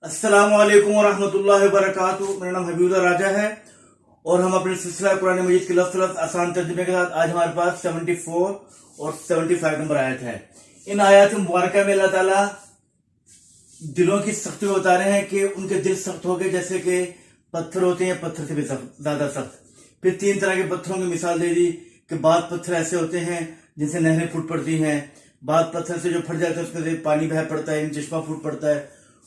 अस्सलाम वालेकुम वरहमतुल्लाहि वबरकातुहू। मेरा नाम हबीबुल्लाह राजा है और हम अपने सिलसिला कुरान मजीद के लफ्ज़ लफ्ज़ आसान तर्जुमे के साथ आज हमारे पास 74 और 75 नंबर आयत है। इन आयत मुबारक में अल्लाह ताला दिलों की सख्ती बता रहे हैं कि उनके दिल सख्त हो गए जैसे कि पत्थर होते हैं, पत्थर से भी ज्यादा सख्त। फिर 3 तरह के पत्थरों की मिसाल दे दी कि बाद पत्थर ऐसे होते हैं जिनसे नहरें फूट पड़ती हैं, बाद पत्थर से जो फट जाता है उसके पानी बह पड़ता है, चश्मा फूट पड़ता है,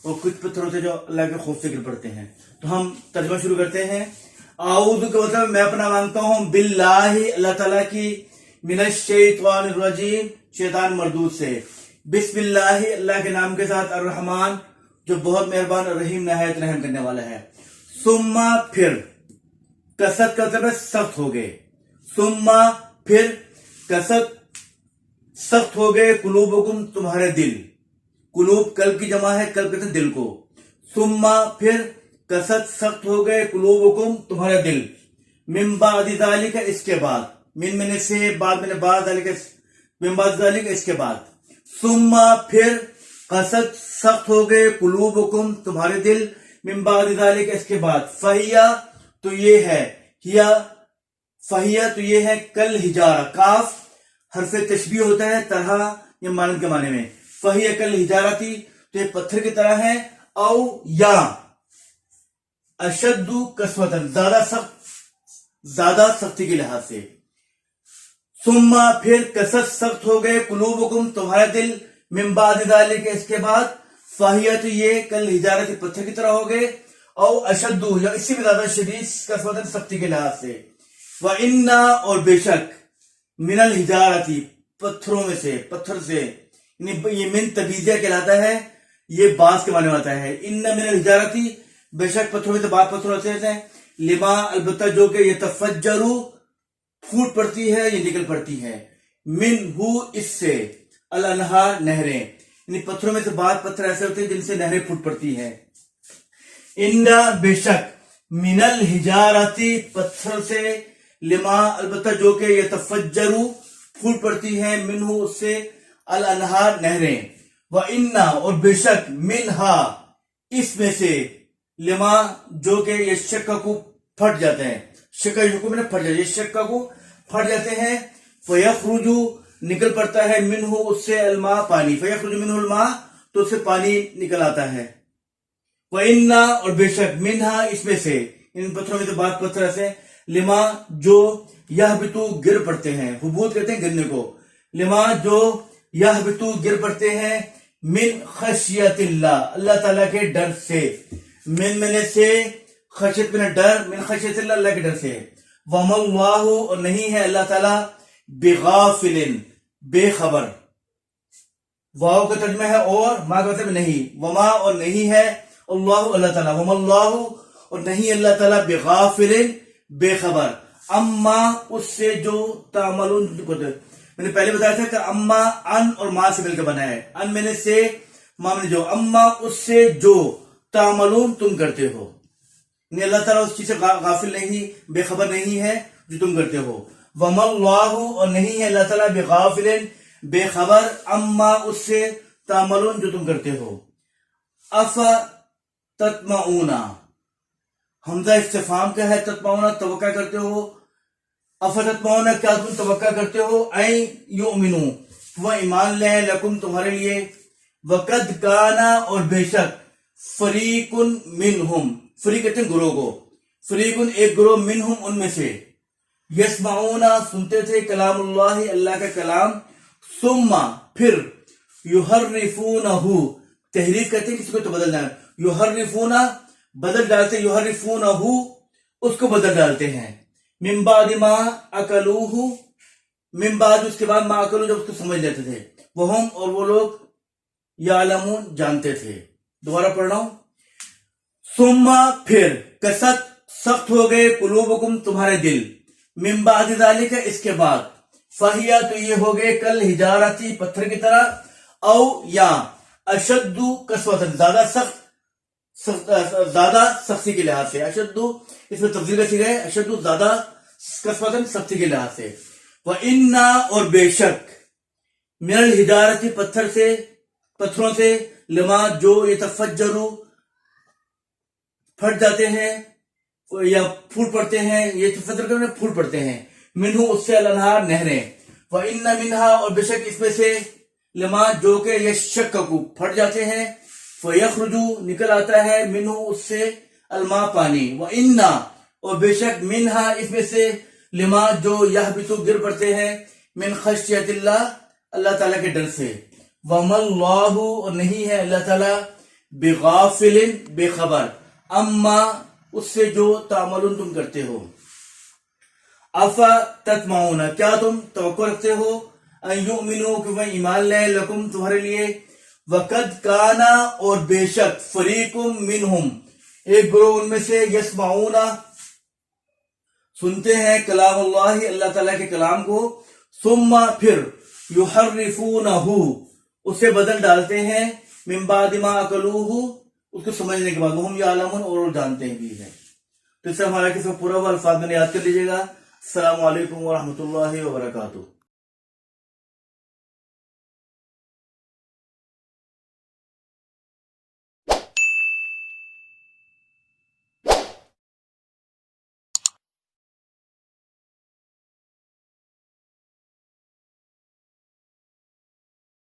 और कुछ पत्थरों से जो अल्लाह के खौफ से गिर पड़ते हैं। तो हम तर्जुमा शुरू करते हैं। आऊज़ु का मतलब मैं अपना मांगता हूं बिल्लाहि अल्लाह ताला की, मिनश शैतानिर रजीम शैतान मरदूद से, बिस्मिल्लाहि अल्लाह के नाम के साथ, अर्रहमान जो बहुत मेहरबान और रहीम नहायत रहम करने वाला है। सुम्मा फिर, कसरत का मतलब सख्त हो गए, सुम्मा फिर कसरत सख्त हो गए, कुलूबुकुम तुम्हारे दिल, कुलूब कल्ब की जमा है, कल्ब कहते हैं दिल को। सुम्मा फिर कसरत सख्त हो गए, कुलूबुकुम तुम्हारे दिल, मिन बादि ज़ालिका इसके बाद, मिन मैंने से, बाद मैंने बाद, मिन बादि ज़ालिका इसके बाद। सुम्मा फिर कसरत सख्त हो गए, कुलूबुकुम तुम्हारे दिल, मिन बादि ज़ालिका इसके बाद। फहिया तो ये है, हिया फहिया तो ये है, कल हिजारा, काफ हरफ तशबीह होता है तरह या मानंद के माने में। फहिया कल हिजारती तो ये पत्थर की तरह है, औ या अशद्दु कसवतन ज्यादा सख्ती के लिहाज से। सुम्मा फिर कसरत सख्त हो गए, कुलूबुकुम तुम्हारे दिल, मिन बादि ज़ालिका इसके बाद। फहिया तो ये कल हिजारती पत्थर की तरह हो गए, औ अशद्दु या इससे भी ज्यादा शदीद कसवतन सख्ती के लिहाज से। व इन्ना और बेशक, मिनल हिजारती पत्थरों में से, पत्थर से, ये मिन तबीजिया कहलाता है, ये बास के माने होता है। इन्ना मिनल हिजारती बेशक पत्थरों में से, बात पत्थरों से है, लिमा अलबत्ता जो कि ये तफज्जरू फूट पड़ती है, ये निकल पड़ती है, मिन हु इससे, अल अनहार नहरें, इन पत्थरों में से बात पत्थर ऐसे होते हैं जिनसे नहरें फूट पड़ती है। इन्ना बेशक, मिनल हिजारती पत्थर से, लिमा अलबत्ता जो कि ये तफज्जरू फूट पड़ती है, मिनहु उससे, अल अनहार नहरें। व इन्ना और बेशक, मिनहा इसमें से, लिमा जो कि ये शक्का को फट जाते हैं, शक्का में फट जाते हैं, शक्का को फट जाते हैं। फयखरुजु निकल पड़ता है, मिनहु उससे, अलमा पानी, फयखरुजु मिनहु अलमा तो उससे पानी निकल आता है। व इन्ना और बेशक, मिनहा इसमें से, इन पत्थरों में से बात पत्थर ऐसे, लिमा जो यह बितु गिर पड़ते हैं, हुबूत कहते हैं गिरने को, लिमा जो यह बितु गिर पड़ते हैं, मिन खशियतिल्लाह अल्लाह ताला के डर से, मिन मैंने से, खशियत में डर, मिन खशियतिल्लाह अल्लाह के डर से। वमल्लाहु और नहीं है अल्लाह ताला, बिगाफिलिन बेखबर, वाव का तर्जुमा है और, मा का मतलब नहीं, वमा और नहीं है, अल्लाह अल्लाह ताला, वमल्लाहु और नहीं अल्लाह ताला, बिगाफिलिन बेखबर, अम्मा उससे जो तामलून, मैंने पहले बताया था कि अम्मा अन और मां से मिलकर बना है, अन मैंने से, मां मैंने जो, अम्मा उससे जो तामलून तुम करते हो, नहीं अल्लाह ताला उस चीज से गाफिल नहीं, बेखबर नहीं है जो तुम करते हो। वमल्लाहु और नहीं है अल्लाह ताला, बेगाफिलिन बेखबर, अम्मा उससे, तामलून जो तुम करते हो। अफ तत्माऊना हमजा इस्तिफाम का है, तत्माऊना तवक्का करते हो, अफतत्माऊना क्या तुम तवक्का करते हो, ऐ युमिनु वह ईमान ले, लकुम तुम्हारे लिए, वकद काना और बेशक, फरीकुन मिनहुम, फरीक कहते हैं गुरोह को, फरीकुन एक गुरोह, मिनहुम उनमें से, यस्माऊना सुनते थे, कलामुल्लाह अल्लाह का कलाम, सुम्मा फिर, युहर्रिफूनहु तहरीफ कहते हैं किसी को तो बदलना, युहर्रिफूना बदल डालते, युहर्रिफूनहु उसको बदल डालते हैं, मिन बादि मा अकलूहु मिन बाद उसके बाद, मा अकलू जब उसको समझ लेते थे, वहम और वो लोग, यालमून जानते थे। दोबारा पढ़ रहा हूं। सुम्मा फिर कसरत सख्त हो गए, कुलूबुकुम तुम्हारे दिल, मिन बादि ज़ालिका इसके बाद। फहिया तो ये हो गए, कल हिजारती पत्थर की तरह, औ या अशद्दु कसवतन ज्यादा सख्ती के लिहाज से, अशद्दु इसमें तब्दील का सीगा है, अशद्दु ज्यादा कसवतन सख्ती के लिहाज से। व इन्ना और बेशक, मिनल हिजारती पत्थरों से, लमा जो ये तफज्जरू پھٹ جاتے ہیں یا پھوٹ پڑتے ہیں، یہ فطر کرنے پھوٹ پڑتے ہیں، منہو اس سے الانہار نہریں، وَإِنَّ مِنْهَا اور بے شک اس میں سے، لما جو کہ یشککو پھٹ جاتے ہیں، فَيَخْرُجُ نکل آتا ہے، منہو اس سے، الماء پانی، وَإِنَّ اور بے شک منہا اس میں سے، لما جو یہبطو گر پڑتے ہیں، من خشیت اللہ اللہ تعالیٰ کے ڈر سے، وَمَا اللَّهُ اور نہیں ہے اللہ تعالیٰ، بغافل بے خبر، اما اس سے جو تعملون تم کرتے ہو، افا تطمعون کیا تم توقع رکھتے ہو، ان یؤمنو کہ وہ ایمان لے، لکم تمہارے لیے، وقد کانا اور بے شک، فریقم منہم ایک گروہ ان میں سے، یسمعون سنتے ہیں، کلام اللہ اللہ تعالیٰ کے کلام کو، ثم پھر، یحرفونہ اسے بدل ڈالتے ہیں، من بعد ما عقلوہ اس کو سمجھنے کے بعد، وہ ہم یعلمون اور جانتے ہیں بھی ہے۔ تو اس سے ہمارا کسی پورا ہوا الفاظ میں نے یاد کر لیجیے گا۔ السلام علیکم ورحمۃ اللہ وبرکاتہ۔